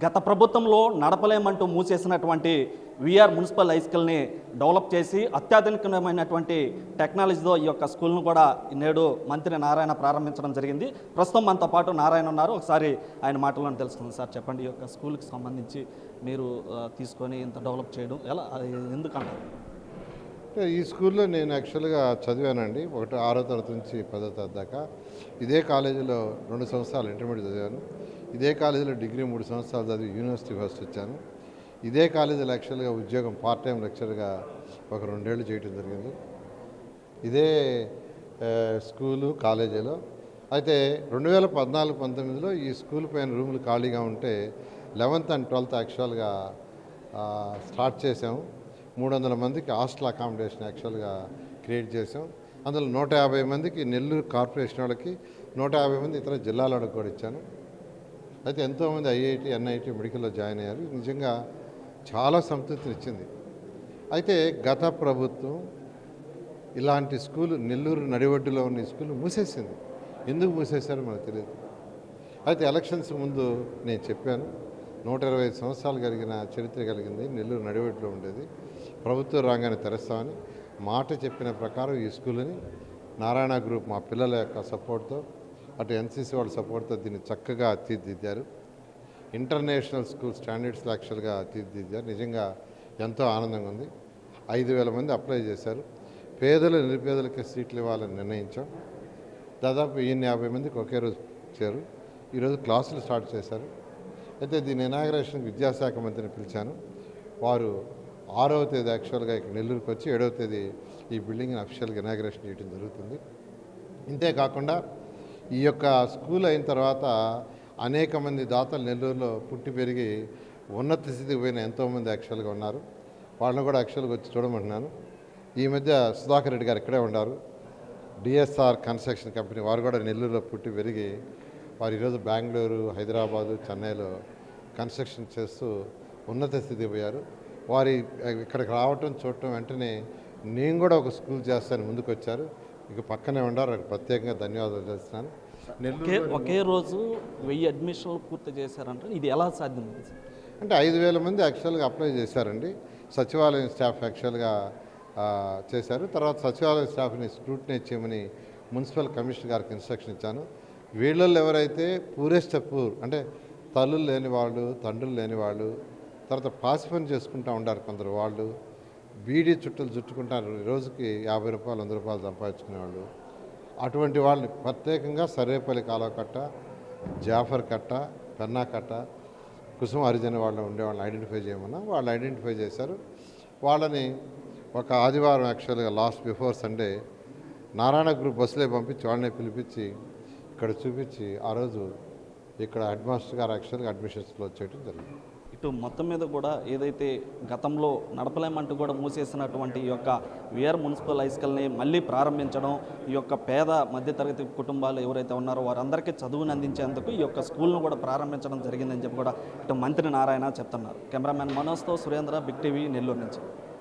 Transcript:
గత ప్రభుత్వంలో నడపలేమంటూ మూసేసినటువంటి VR municipal high స్కూల్ని డెవలప్ చేసి అత్యాధునికమైనటువంటి టెక్నాలజీతో ఈ యొక్క స్కూల్ను కూడా నేడు మంత్రి నారాయణ ప్రారంభించడం జరిగింది. ప్రస్తుతం మనతో పాటు నారాయణ ఉన్నారు. ఒకసారి ఆయన మాటలను తెలుసుకుందాం. సార్ చెప్పండి, ఈ యొక్క స్కూల్కి సంబంధించి మీరు తీసుకొని ఇంత డెవలప్ చేయడం ఎలా, ఎందుకంటారు? ఈ స్కూల్లో నేను యాక్చువల్గా చదివానండి. 6వ తరగతి నుంచి 10వ తరగతి దాకా ఇదే కాలేజీలో 2 సంవత్సరాలు ఇంటర్మీడియట్ చదివాను. ఇదే కాలేజీలో డిగ్రీ 3 సంవత్సరాలు చదివి యూనివర్సిటీ ఫస్ట్ వచ్చాను. ఇదే కాలేజీలో యాక్చువల్గా ఉద్యోగం పార్ట్ టైం లెక్చర్గా ఒక 2 ఏళ్ళు చేయడం జరిగింది ఇదే స్కూలు కాలేజీలో. అయితే 2014-19లో ఈ స్కూల్ పైన రూములు ఖాళీగా ఉంటే 11th and 12th యాక్చువల్గా స్టార్ట్ చేసాము. 300 మందికి హాస్టల్ అకామిడేషన్ యాక్చువల్గా క్రియేట్ చేసాం. అందులో 150 మందికి నెల్లూరు కార్పొరేషన్ వాళ్ళకి, 150 మంది ఇతర జిల్లాల వాళ్ళకి కూడా ఇచ్చాను. అయితే ఎంతోమంది ఐఐటి, ఎన్ఐటి మెడికల్లో జాయిన్ అయ్యారు. నిజంగా చాలా సంతృప్తిని ఇచ్చింది. అయితే గత ప్రభుత్వం ఇలాంటి స్కూలు నెల్లూరు నడివడ్డులో ఉన్న ఈ స్కూల్ మూసేసింది. ఎందుకు మూసేశారో మనకు తెలియదు. అయితే ఎలక్షన్స్ ముందు నేను చెప్పాను, 125 సంవత్సరాలు కలిగిన చరిత్ర కలిగింది, నెల్లూరు నడివడ్డులో ఉండేది, ప్రభుత్వ రంగాన్ని తెరుస్తామని మాట చెప్పిన ప్రకారం ఈ స్కూల్ని నారాయణ గ్రూప్ మా పిల్లల యొక్క సపోర్ట్తో, అటు ఎన్సీసీ వాళ్ళ సపోర్ట్తో దీన్ని చక్కగా తీర్చిదిద్దారు. ఇంటర్నేషనల్ స్కూల్ స్టాండర్డ్స్లో యాక్చువల్గా తీర్చిదిద్దారు. నిజంగా ఎంతో ఆనందంగా ఉంది. 5,000 మంది అప్లై చేశారు. పేదలు నిరుపేదలకి సీట్లు ఇవ్వాలని నిర్ణయించాం. దాదాపు 50 మందికి ఒకే రోజు ఇచ్చారు. ఈరోజు క్లాసులు స్టార్ట్ చేశారు. అయితే దీని ఇనాగరేషన్కి విద్యాశాఖ మంత్రిని పిలిచాను. వారు 6వ తేదీ యాక్చువల్గా ఇక్కడ నెల్లూరుకి వచ్చి 7వ తేదీ ఈ బిల్డింగ్ని అఫీషియల్గా ఇనాగరేషన్ చేయడం జరుగుతుంది. ఇంతేకాకుండా ఈ యొక్క స్కూల్ అయిన తర్వాత అనేక మంది దాతలు నెల్లూరులో పుట్టి పెరిగి ఉన్నత స్థితికి పోయిన ఎంతోమంది యాక్చువల్గా ఉన్నారు. వాళ్ళని కూడా యాక్చువల్గా వచ్చి చూడమంటున్నాను. ఈ మధ్య సుధాకర్ రెడ్డి గారు ఇక్కడే ఉన్నారు. డిఎస్ఆర్ కన్స్ట్రక్షన్ కంపెనీ వారు కూడా నెల్లూరులో పుట్టి పెరిగి వారు ఈరోజు బెంగళూరు, హైదరాబాదు, చెన్నైలో కన్స్ట్రక్షన్ చేస్తూ ఉన్నత స్థితికి పోయారు. వారి ఇక్కడికి రావటం చూడటం వెంటనే నేను కూడా ఒక స్కూల్ చేస్తాను ముందుకు వచ్చారు. ఇక పక్కనే ఉండారు. వారికి ప్రత్యేకంగా ధన్యవాదాలు చేస్తున్నాను. ఒకే రోజు 1000 అడ్మిషన్లు పూర్తి చేశారంటే ఇది ఎలా సాధ్యం? అంటే 5,000 మంది యాక్చువల్గా అప్లై చేశారండి. సచివాలయం స్టాఫ్ యాక్చువల్గా చేశారు. తర్వాత సచివాలయం స్టాఫ్ని స్క్రూటినైజ్ చేయమని మున్సిపల్ కమిషనర్ గారికి ఇన్స్ట్రక్షన్ ఇచ్చాను. వీళ్ళల్లో ఎవరైతే పూరెస్ట్ పూర్ అంటే తల్లులు లేని వాళ్ళు, తండ్రులు లేని వాళ్ళు, తర్వాత పాసి పని చేసుకుంటూ ఉంటారు కొందరు, వాళ్ళు బీడీ చుట్టలు చుట్టుకుంటారు, రోజుకి 50 రూపాయలు 100 రూపాయలు సంపాదించుకునేవాళ్ళు, అటువంటి వాళ్ళని ప్రత్యేకంగా సర్వేపల్లి కాలువ కట్ట, జాఫర్ కట్ట, పెన్నా కట్ట, కుసుమ హరిజన వాళ్ళు ఉండేవాళ్ళని ఐడెంటిఫై చేయమన్నా వాళ్ళు ఐడెంటిఫై చేశారు. వాళ్ళని ఒక ఆదివారం యాక్చువల్గా last before Sunday Narayana group బస్సులే పంపించి వాళ్ళని పిలిపించి ఇక్కడ చూపించి ఆ రోజు ఇక్కడ హెడ్ మాస్టర్ గారు యాక్చువల్గా అడ్మిషన్స్లో చేయడం జరిగింది. ఇటు మొత్తం మీద కూడా ఏదైతే గతంలో నడపలేమంటూ కూడా మూసేసినటువంటి ఈ యొక్క విఆర్ మున్సిపల్ హై స్కూల్ని మళ్ళీ ప్రారంభించడం, ఈ యొక్క పేద మధ్యతరగతి కుటుంబాలు ఎవరైతే ఉన్నారో వారందరికీ చదువుని అందించేందుకు ఈ యొక్క స్కూల్ను కూడా ప్రారంభించడం జరిగిందని చెప్పి కూడా ఇటు మంత్రి నారాయణ చెప్తున్నారు. కెమెరామెన్ మనోజ్తో సురేంద్ర, బిగ్ టీవీ, నెల్లూరు నుంచి.